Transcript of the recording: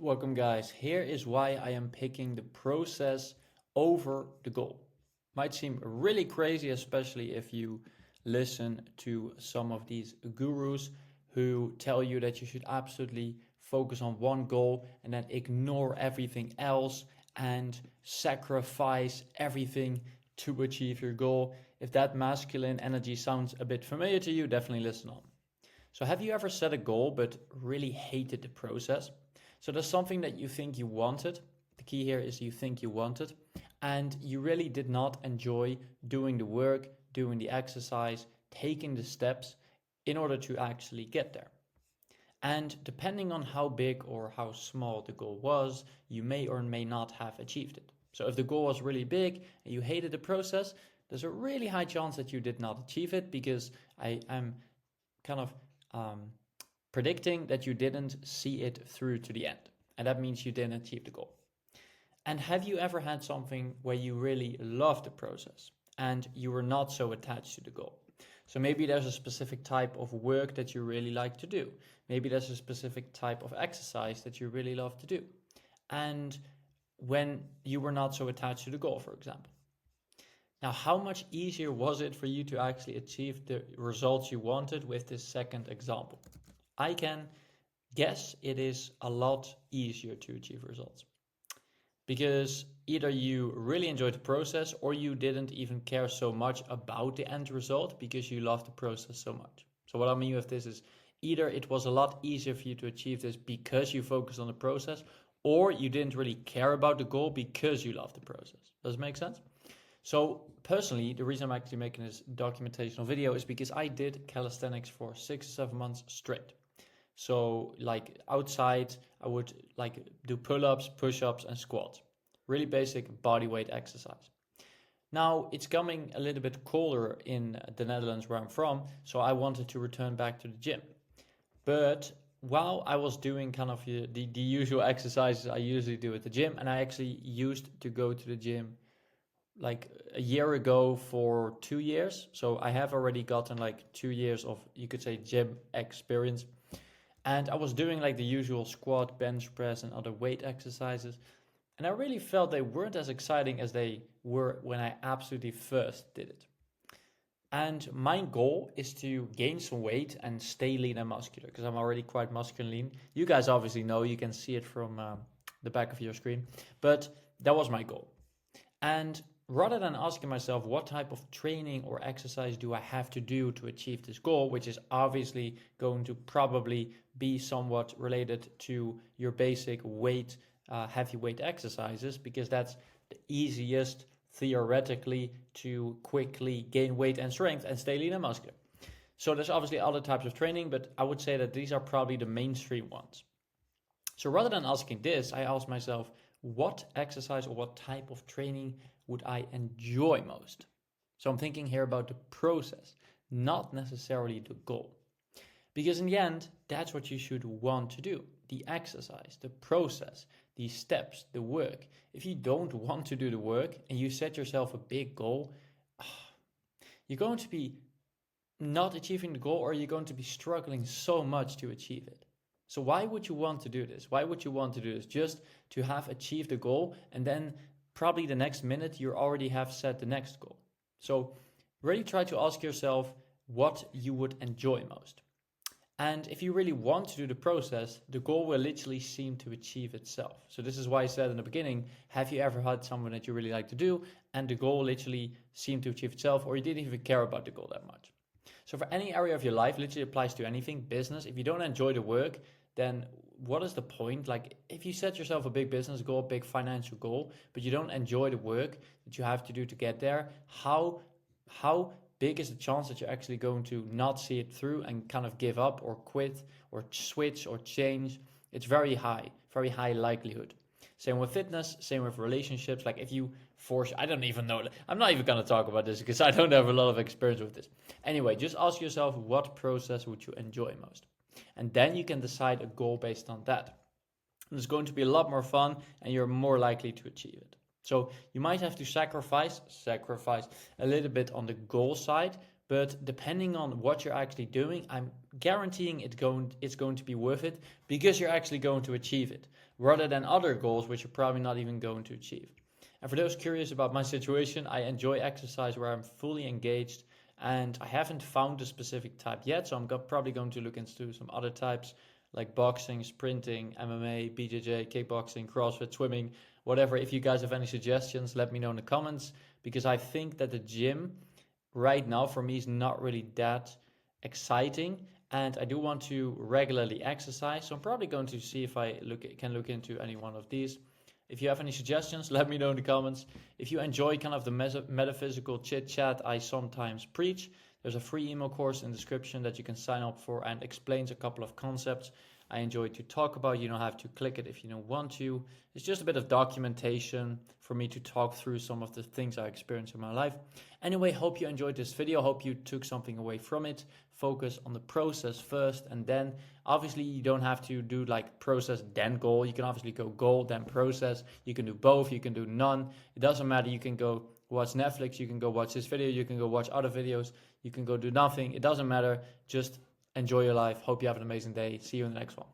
Welcome guys. Here is why I am picking the process over the goal. Might seem really crazy, especially if you listen to some of these gurus who tell you that you should absolutely focus on one goal and then ignore everything else and sacrifice everything to achieve your goal. If that masculine energy sounds a bit familiar to you, definitely listen on. So have you ever set a goal but really hated the process? So there's something that you think you wanted. The key here is you think you wanted, and you really did not enjoy doing the work, doing the exercise, taking the steps in order to actually get there. And depending on how big or how small the goal was, you may or may not have achieved it. So if the goal was really big and you hated the process, there's a really high chance that you did not achieve it, because I am kind of predicting that you didn't see it through to the end. And that means you didn't achieve the goal. And have you ever had something where you really loved the process and you were not so attached to the goal? So maybe there's a specific type of work that you really like to do. Maybe there's a specific type of exercise that you really love to do. And when you were not so attached to the goal, for example. Now, how much easier was it for you to actually achieve the results you wanted with this second example? I can guess it is a lot easier to achieve results, because either you really enjoyed the process or you didn't even care so much about the end result because you loved the process so much. So what I mean with this is either it was a lot easier for you to achieve this because you focused on the process, or you didn't really care about the goal because you loved the process. Does it make sense? So personally, the reason I'm actually making this documentational video is because I did calisthenics for 6 or 7 months straight. So like outside, I would like do pull-ups, push-ups and squats. Really basic body weight exercise. Now it's coming a little bit colder in the Netherlands where I'm from, so I wanted to return back to the gym. But while I was doing kind of the usual exercises I usually do at the gym, and I actually used to go to the gym like a year ago for 2 years. So I have already gotten like 2 years of, you could say, gym experience. And I was doing like the usual squat, bench press, and other weight exercises. And I really felt they weren't as exciting as they were when I absolutely first did it. And my goal is to gain some weight and stay lean and muscular, because I'm already quite muscular and lean. You guys obviously know, you can see it from the back of your screen. But that was my goal. And rather than asking myself what type of training or exercise do I have to do to achieve this goal, which is obviously going to probably be somewhat related to your basic weight, heavy weight exercises, because that's the easiest theoretically to quickly gain weight and strength and stay lean and muscular. So there's obviously other types of training, but I would say that these are probably the mainstream ones. So rather than asking this, I asked myself, what exercise or what type of training would I enjoy most? So I'm thinking here about the process, not necessarily the goal. Because in the end, that's what you should want to do. The exercise, the process, the steps, the work. If you don't want to do the work and you set yourself a big goal, you're going to be not achieving the goal, or you're going to be struggling so much to achieve it. So why would you want to do this? Why would you want to do this? Just to have achieved a goal, and then probably the next minute you already have set the next goal. So really try to ask yourself what you would enjoy most. And if you really want to do the process, the goal will literally seem to achieve itself. So this is why I said in the beginning, have you ever had something that you really like to do and the goal literally seemed to achieve itself, or you didn't even care about the goal that much? So for any area of your life, literally applies to anything, business. If you don't enjoy the work, then what is the point? Like if you set yourself a big business goal, big financial goal, but you don't enjoy the work that you have to do to get there, how big is the chance that you're actually going to not see it through and kind of give up or quit or switch or change? It's very high likelihood. Same with fitness, same with relationships. Like if you force, I don't even know, I'm not even going to talk about this because I don't have a lot of experience with this. Anyway, just ask yourself, what process would you enjoy most? And then you can decide a goal based on that. And it's going to be a lot more fun and you're more likely to achieve it. So you might have to sacrifice a little bit on the goal side, but depending on what you're actually doing, I'm guaranteeing it's going to be worth it because you're actually going to achieve it, rather than other goals which you're probably not even going to achieve. And for those curious about my situation, I enjoy exercise where I'm fully engaged, and I haven't found a specific type yet, so I'm probably going to look into some other types like boxing, sprinting, MMA, BJJ, kickboxing, CrossFit, swimming, whatever. If you guys have any suggestions, let me know in the comments, because I think that the gym right now for me is not really that exciting, and I do want to regularly exercise, so I'm probably going to see if I can look into any one of these. If you have any suggestions, let me know in the comments. If you enjoy kind of the metaphysical chit chat I sometimes preach, there's a free email course in the description that you can sign up for, and explains a couple of concepts I enjoy to talk about. You don't have to click it if you don't want to. It's just a bit of documentation for me to talk through some of the things I experienced in my life. Anyway, hope you enjoyed this video. Hope you took something away from it. Focus on the process first, and then obviously you don't have to do like process then goal. You can obviously go goal then process. You can do both. You can do none. It doesn't matter. You can go watch Netflix. You can go watch this video. You can go watch other videos. You can go do nothing. It doesn't matter. Just enjoy your life. Hope you have an amazing day. See you in the next one.